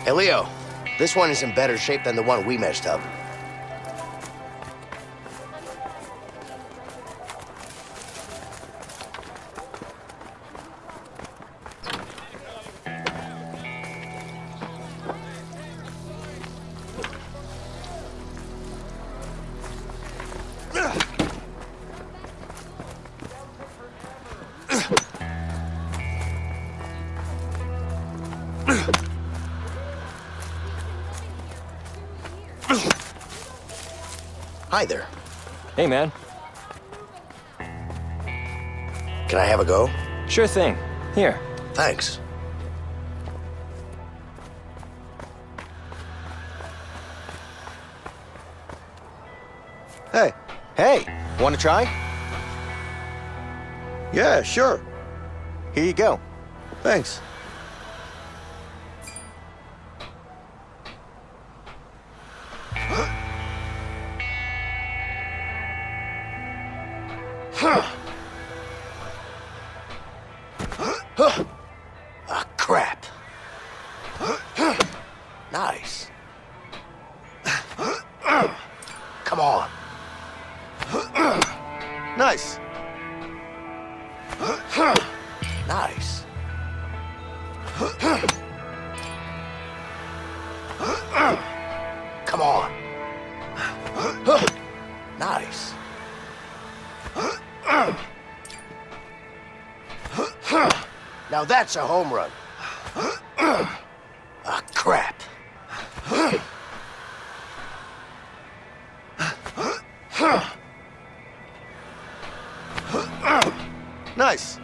Hey, Leo. This one is in better shape than the one we messed up. Hi there. Hey, man. Can I have a go? Sure thing. Here. Thanks. Hey. Hey, want to try? Yeah, sure. Here you go. Thanks. Ah, crap. Nice. Come on. Nice. Nice. Come on. Nice. Now that's a home run. Ah, crap. Nice.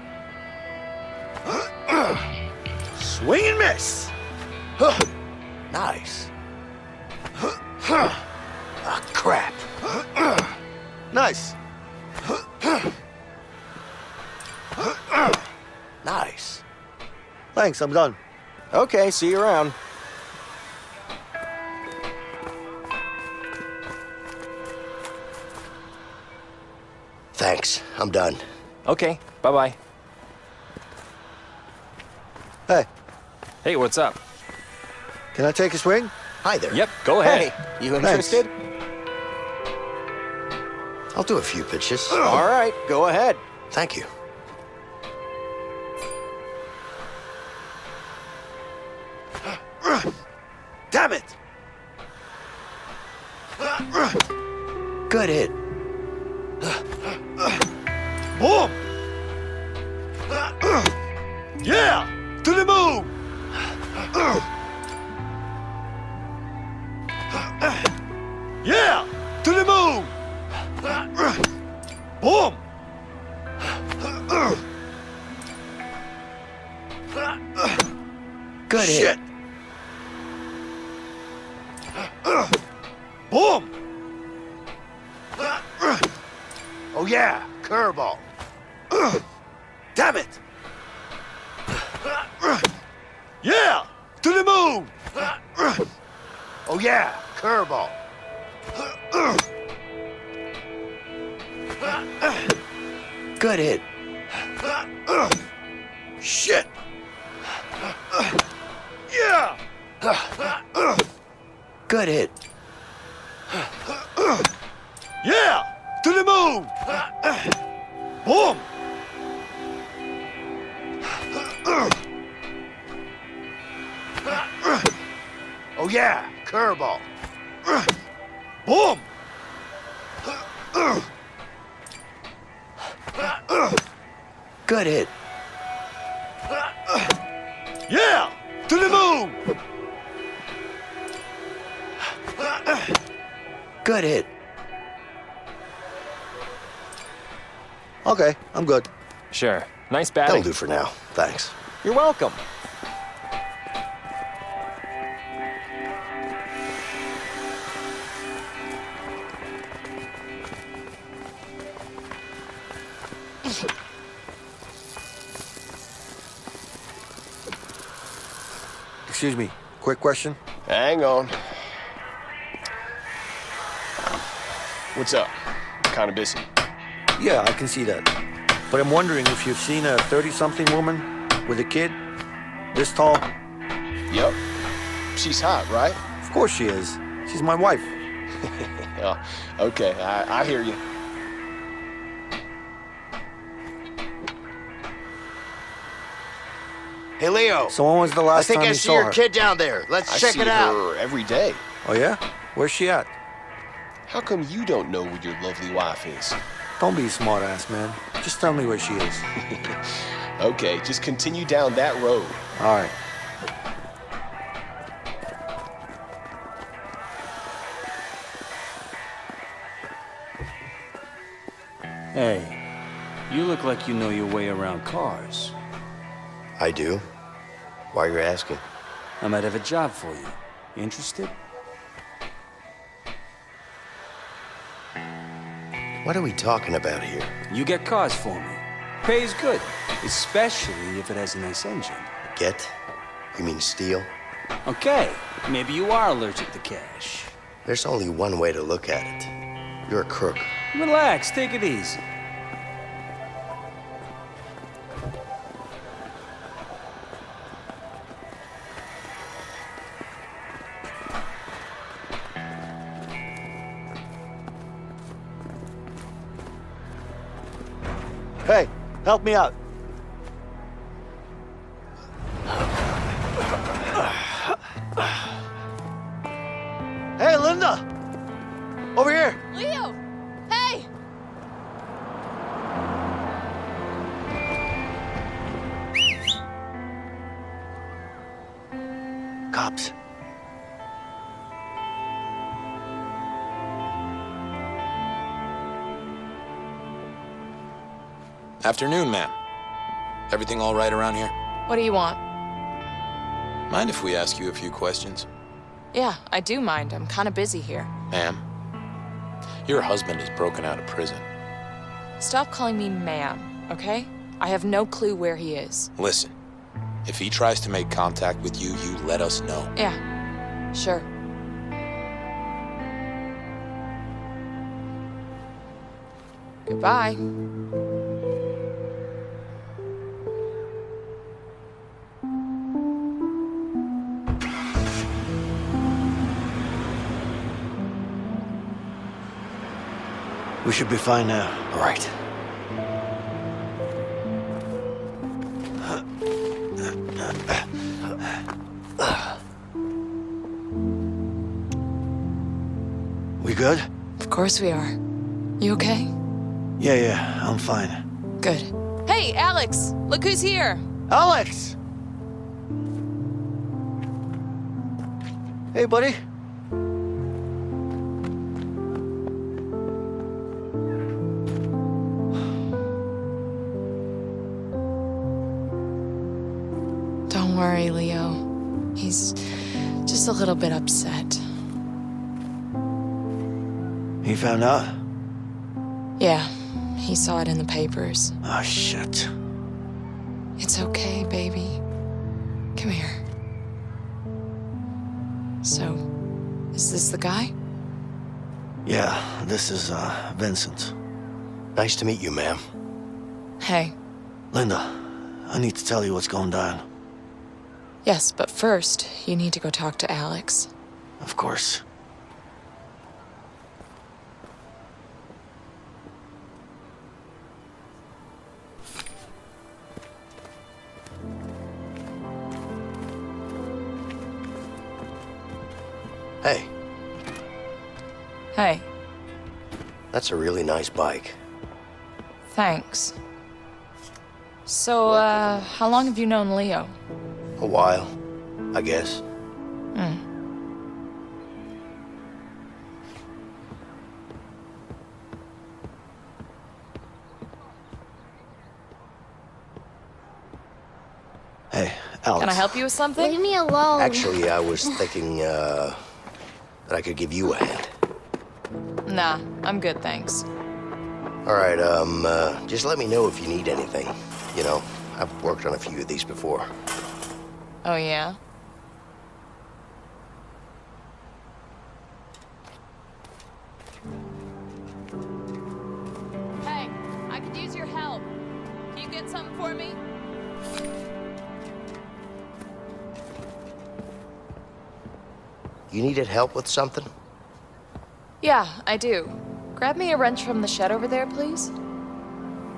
Swing and miss. Nice. Ah, crap. Nice. Nice. Thanks, I'm done. Okay, see you around. Thanks. I'm done. Okay, bye-bye. Hey, Hey, what's up? can I take a swing? Hi there. Yep, go ahead. Hey. You Thanks. interested? I'll do a few pitches. All right, go ahead. Thank you. Damn it! Good hit. Boom! Yeah! To the moon! Yeah! To the moon! Boom! Good Shit! hit. Boom! Oh, yeah. Curveball. Damn it! Yeah! To the moon! Oh, yeah. Curveball. Good hit. Shit! Yeah! Good hit. Yeah! To the moon! Boom! Oh, yeah. Curveball. Boom! Good hit. Yeah! To the moon! Good hit. Okay, I'm good. Sure. Nice That'll batting. do for now. Thanks. You're welcome. Excuse me, quick question. Hang on. What's up? Kind of busy. Yeah, I can see that. But I'm wondering if you've seen a 30-something woman with a kid this tall. Yep. She's hot, right? Of course she is. She's my wife. Oh, okay, I hear you. Hey, Leo. So when was the I last think time I you see saw your her? kid down there. Let's I check see it out. her every day. Oh, yeah? Where's she at? How come you don't know where your lovely wife is? Don't be a smart-ass, man. Just tell me where she is. Okay, just continue down that road. All right. Hey, you look like you know your way around cars. I do. Why you're asking? I might have a job for you. Interested? What are we talking about here? You get cars for me. Pays good, especially if it has a nice engine. Get? You mean steal? Okay, maybe you are allergic to cash. There's only one way to look at it. You're a crook. Relax, take it easy. Hey, help me out. Hey, Linda! Over here! Leo! Hey! Cops. Afternoon, ma'am. Everything all right around here? What do you want? Mind if we ask you a few questions? Yeah, I do mind. I'm kind of busy here. Ma'am, your husband is broken out of prison. Stop calling me ma'am, okay? I have no clue where he is. Listen, if he tries to make contact with you, you let us know. Yeah, sure. Goodbye. We should be fine now. All right. We good? Of course we are. You okay? Yeah, I'm fine. Good. Hey, Alex! Look who's here! Alex! Hey, buddy. Don't worry, Leo. He's just a little bit upset. He found out? Yeah, he saw it in the papers. Oh, shit. It's okay, baby. Come here. So, is this the guy? Yeah, this is, Vincent. Nice to meet you, ma'am. Hey. Linda, I need to tell you what's going down. Yes, but first, you need to go talk to Alex. Of course. Hey, Hey, that's a really nice bike. thanks. So, how long have you known Leo? A while, I guess. Hey, Alex. Can I help you with something? Leave me alone. Actually, I was thinking, that I could give you a hand. Nah, I'm good, thanks. All right, just let me know if you need anything. You know, I've worked on a few of these before. Oh, yeah? Hey, I could use your help. Can you get something for me? me? You needed help with something? Yeah, I do. Grab me a wrench from the shed over there, please.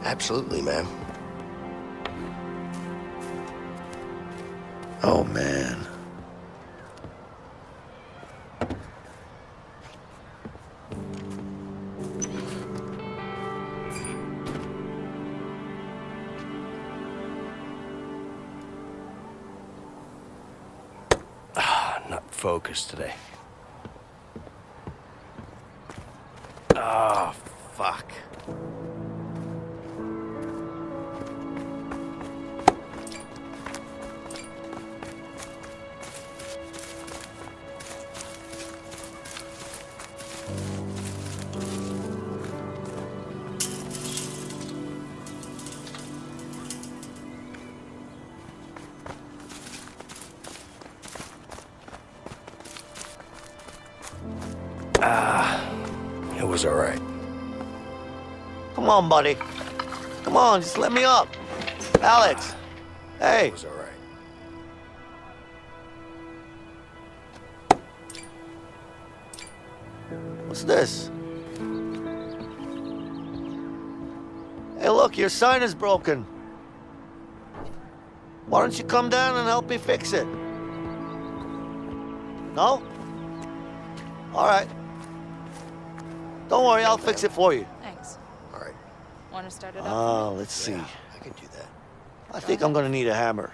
Absolutely, ma'am. Oh, man. Not focused today. Oh, fuck. It was all right. Come on, buddy. Come on, just let me up. Alex. Hey. It was all right. What's this? Hey, look, your sign is broken. Why don't you come down and help me fix it? No? All right. Don't worry, I'll fix it for you. Thanks. All right. Want to start it up? Let's see. Yeah, I could do that. I think I'm gonna need a hammer.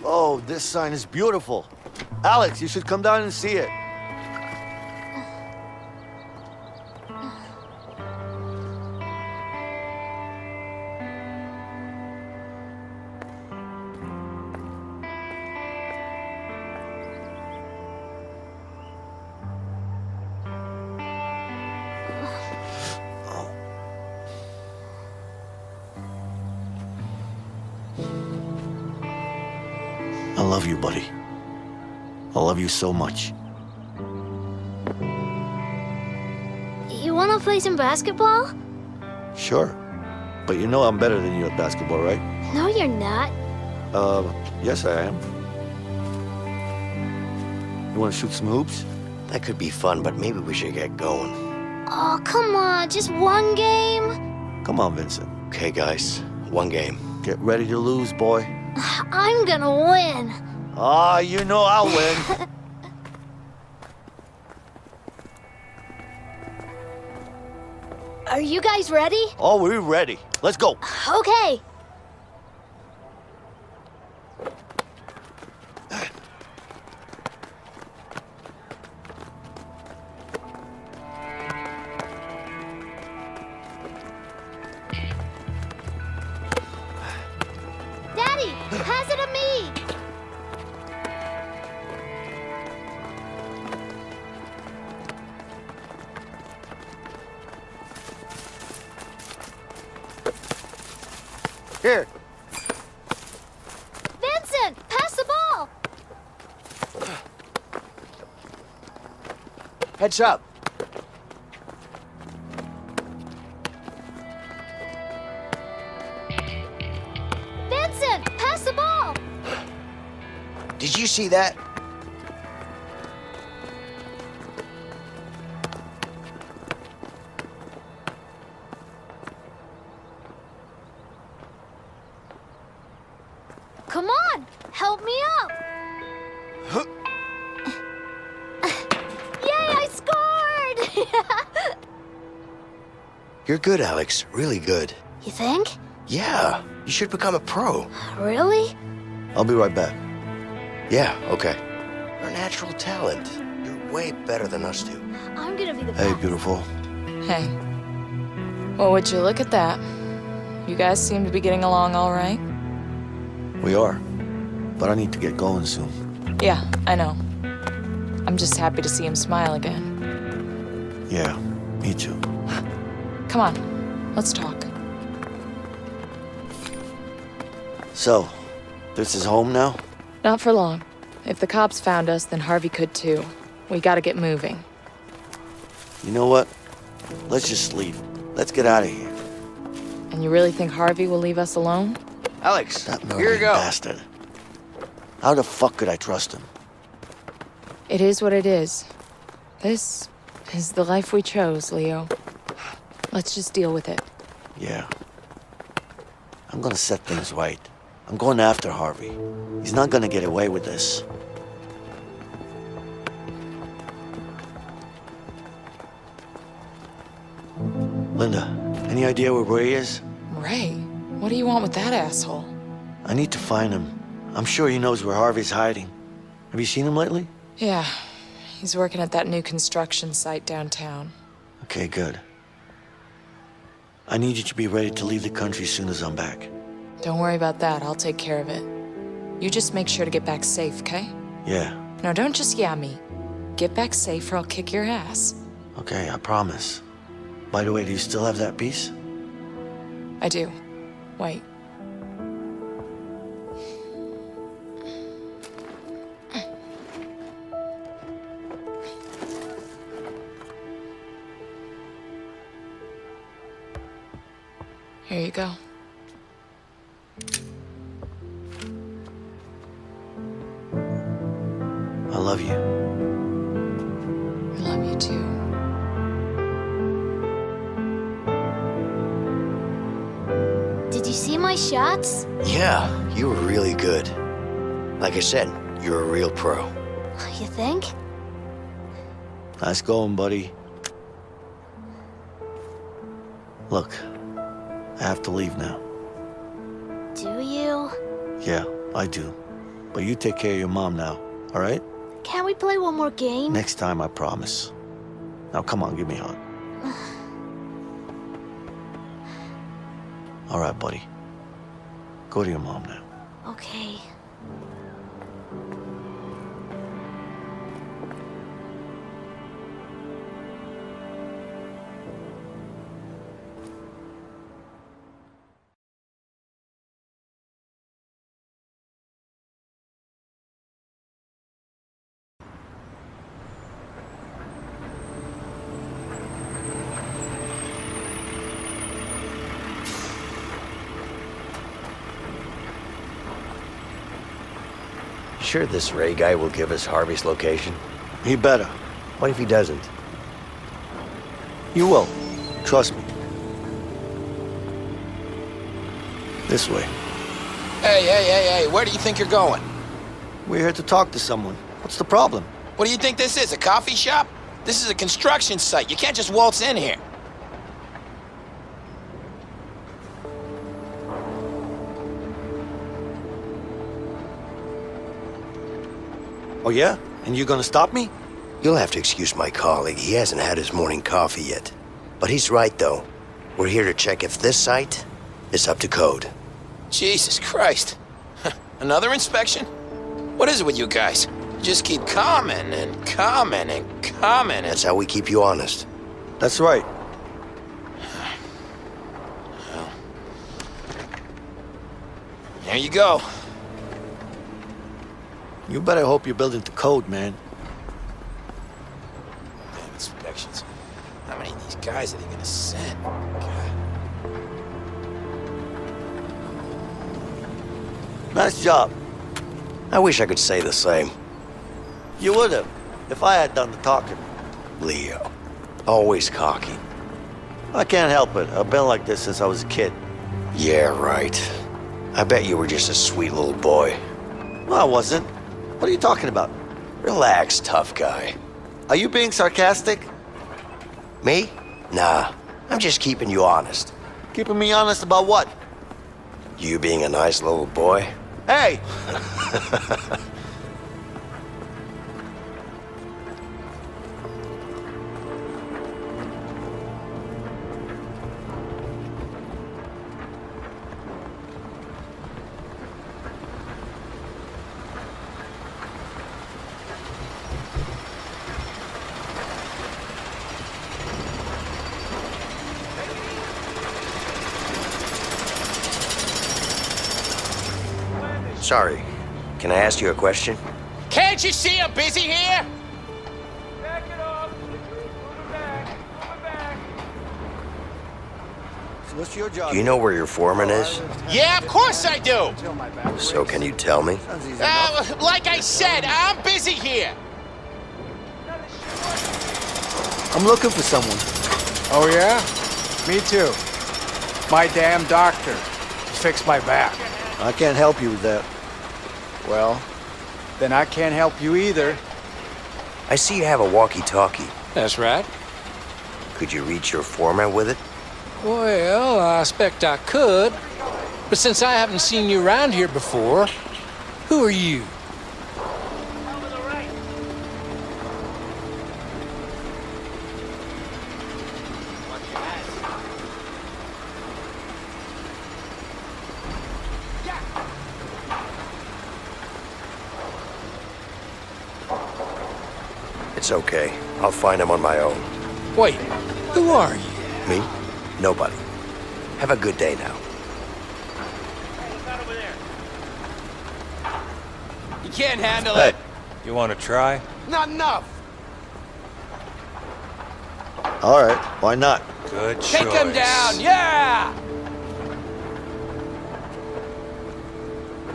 Oh, this sign is beautiful. Alex, you should come down and see it. I love you, buddy. I love you so much. You wanna play some basketball? Sure. But you know I'm better than you at basketball, right? No, you're not. Yes, I am. You wanna shoot some hoops? That could be fun, but maybe we should get going. Oh, come on, just one game? Come on, Vincent. Okay, guys. One game. Get ready to lose, boy. I'm gonna win. Ah, you know I'll win. Are you guys ready? Oh, we're ready. Let's go. Okay. Daddy, pass it to me. Here. Vincent, pass the ball. Heads up. Vincent, pass the ball. Did you see that? Come on, help me up. Yay, I scored! You're good, Alex. Really good. You think? Yeah, you should become a pro. Really? I'll be right back. Yeah, okay. You're a natural talent. You're way better than us two. I'm gonna be the Hey, best. beautiful. Hey. Well, would you look at that? You guys seem to be getting along all right. We are. But I need to get going soon. Yeah, I know. I'm just happy to see him smile again. Yeah, Me too. Come on, let's talk. So, this is home now? Not for long. If the cops found us, then Harvey could too. We gotta get moving. You know what? Let's just leave. Let's get out of here. And you really think Harvey will leave us alone? Alex, That here you murdering go. bastard. How the fuck could I trust him? It is what it is. This is the life we chose, Leo. Let's just deal with it. Yeah. I'm gonna set things right. I'm going after Harvey. He's not gonna get away with this. Linda, any idea where Ray is? Ray, what do you want with that asshole? I need to find him. I'm sure he knows where Harvey's hiding. Have you seen him lately? Yeah, he's working at that new construction site downtown. Okay, good. I need you to be ready to leave the country as soon as I'm back. Don't worry about that, I'll take care of it. You just make sure to get back safe, okay? Yeah, No, don't just yeah me. Get back safe or I'll kick your ass. okay, I promise. By the way, do you still have that piece? I do. Wait. Here you go. I love you. I love you too. Did you see my shots? Yeah, you were really good. Like I said, you're a real pro. You think? Nice going, buddy. Look, I have to leave now. Do you? Yeah, I do. But you take care of your mom now, all right? Can't we play one more game? Next time, I promise. Now, come on, give me a hug. All right, buddy. Go to your mom now. Okay. Sure this Ray guy will give us Harvey's location? He better. What if he doesn't? You will. Trust me. This way. Hey, where do you think you're going? We're here to talk to someone. What's the problem? What do you think this is, a coffee shop? This is a construction site. You can't just waltz in here. Oh, yeah? And you're gonna stop me? You'll have to excuse my colleague. He hasn't had his morning coffee yet. But he's right, though. We're here to check if this site is up to code. Jesus Christ. Another inspection? What is it with you guys? You just keep commenting and commenting and commenting. That's how we keep you honest. That's right. Well, there you go. You better hope you're building to code, man. Damn inspections. How many of these guys are they gonna send? God. Nice job. I wish I could say the same. You would have, if I had done the talking. Leo. Always cocky. I can't help it. I've been like this since I was a kid. Yeah, right. I bet you were just a sweet little boy. No, I wasn't. What are you talking about? Relax, tough guy. Are you being sarcastic? Me? Nah. I'm just keeping you honest. Keeping me honest about what? You being a nice little boy? Hey! Sorry. Can I ask you a question? Can't you see I'm busy here? Back it up. Move it back. Move it back. So what's your job? Do you know where your foreman is? Yeah, of course I do. So can you tell me? Sounds easy enough. Like I said, I'm busy here. I'm looking for someone. Oh, yeah? Me too. My damn doctor. Fixed my back. I can't help you with that. Well, then I can't help you either. I see you have a walkie-talkie. That's right. Could you reach your foreman with it? Well, I expect I could. But since I haven't seen you around here before, who are you? It's okay. I'll find him on my own. Wait, who are you? Me? Nobody. Have a good day now. You can't handle Hey. it. You want to try? Not enough. All right, why not? Good choice. Take him down. Yeah.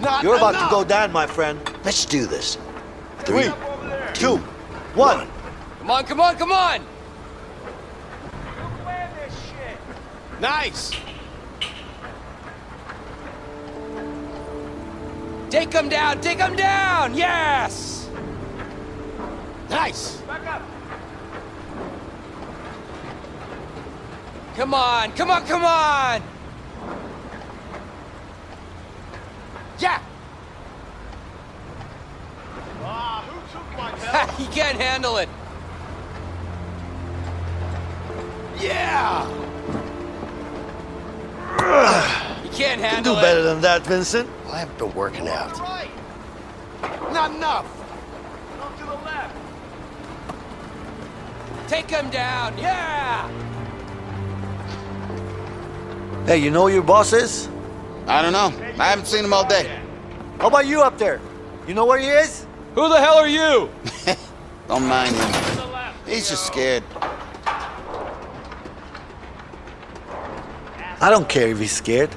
Not You're about enough. to go down, my friend. Let's do this. 3, 2, 1. Come on, come on, come on. Nice. Take him down, take him down. Yes. Nice. Back up. Come on, come on, come on. Yeah. Who took my belt? He can't handle it. Yeah. You can't You handle do it. better than that, Vincent. I haven't been working out. Right. Not enough. Go to the left. Take him down. Yeah. Hey, you know who your boss is? I don't know. I haven't seen him all day. How about you up there? You know where he is? Who the hell are you? Don't mind him. He's just scared. I don't care if he's scared.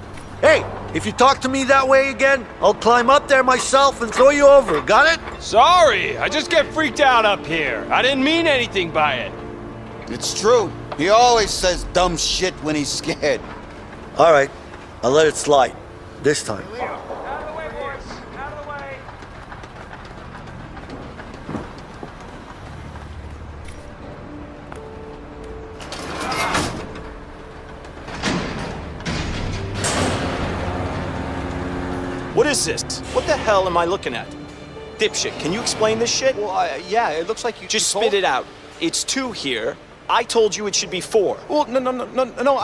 Hey, if you talk to me that way again, I'll climb up there myself and throw you over. Got it? Sorry, I just get freaked out up here. I didn't mean anything by it. It's true. He always says dumb shit when he's scared. All right, I'll let it slide. This time. Out of the way, boys. Out of the way. What is this? What the hell am I looking at? Dipshit, can you explain this shit? Well, yeah, it looks like you Just spit it out. It's 2 here. I told you it should be 4. Well, no, No.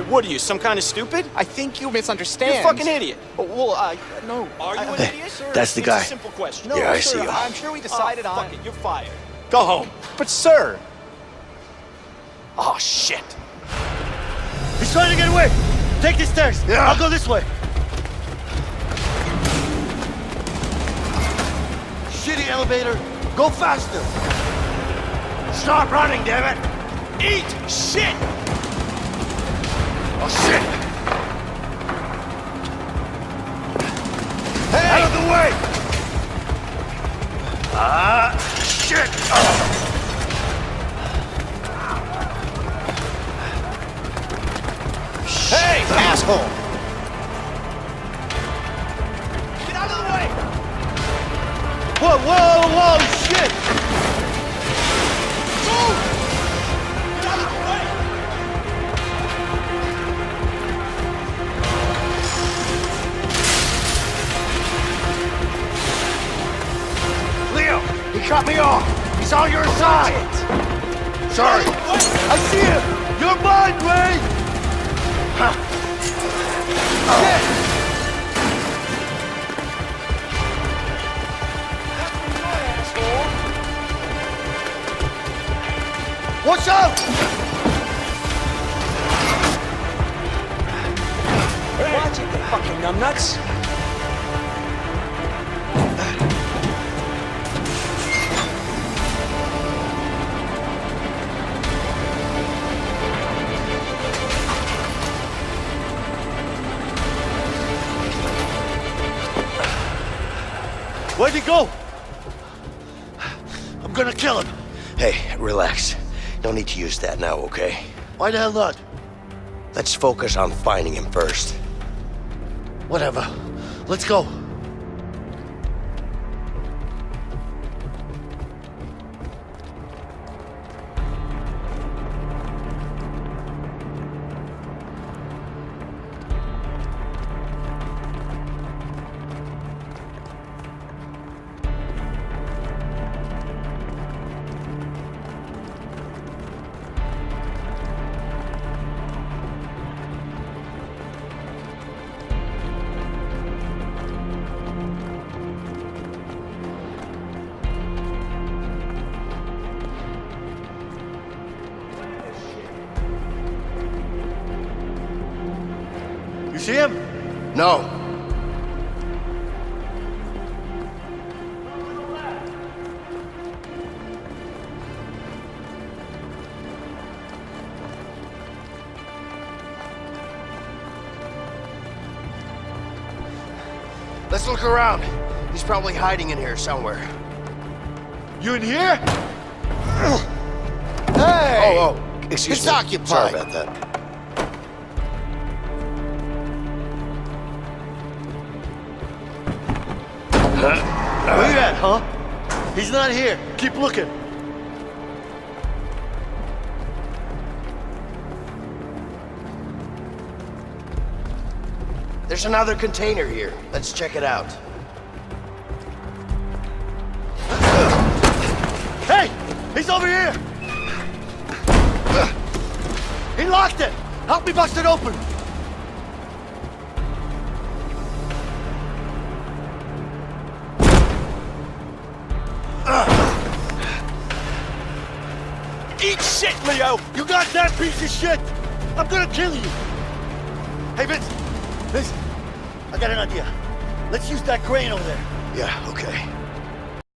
What are you, some kind of stupid? I think you misunderstand. You're a fucking idiot. Well, no. Are you an Hey, idiot? that's the guy. It's a simple question. No, Yeah, I sir, see you. I'm sure we decided on... Fuck it, you're fired. Go home. But, sir... Oh, shit. He's trying to get away. Take the stairs. Yeah. I'll go this way. Shitty elevator. Go faster. Stop running, damn it! Eat shit! Oh, shit! Hey! Out of the way! Shit! Hey, asshole! Get out of the way. Whoa, shit! Move. Get out of the way. Leo, he cut me off! He's on your side! Sorry! I see him! You're mine, Ray! Shit! Watch out! Watch it, you fucking numbnuts. Where'd he go? I'm gonna kill him. Hey, relax. No need to use that now, okay? Why the hell not? Let's focus on finding him first. Whatever. Let's go. You see him? No. Let's look around. He's probably hiding in here somewhere. You in here? Hey! Oh, excuse It's me. occupied. Sorry about that. Where you at, huh? He's not here. Keep looking. There's another container here. Let's check it out. Hey! He's over here! He locked it! Help me bust it open! Eat shit, Leo! You got that piece of shit! I'm gonna kill you! Hey, Vince! I got an idea. Let's use that crane over there. Yeah, okay.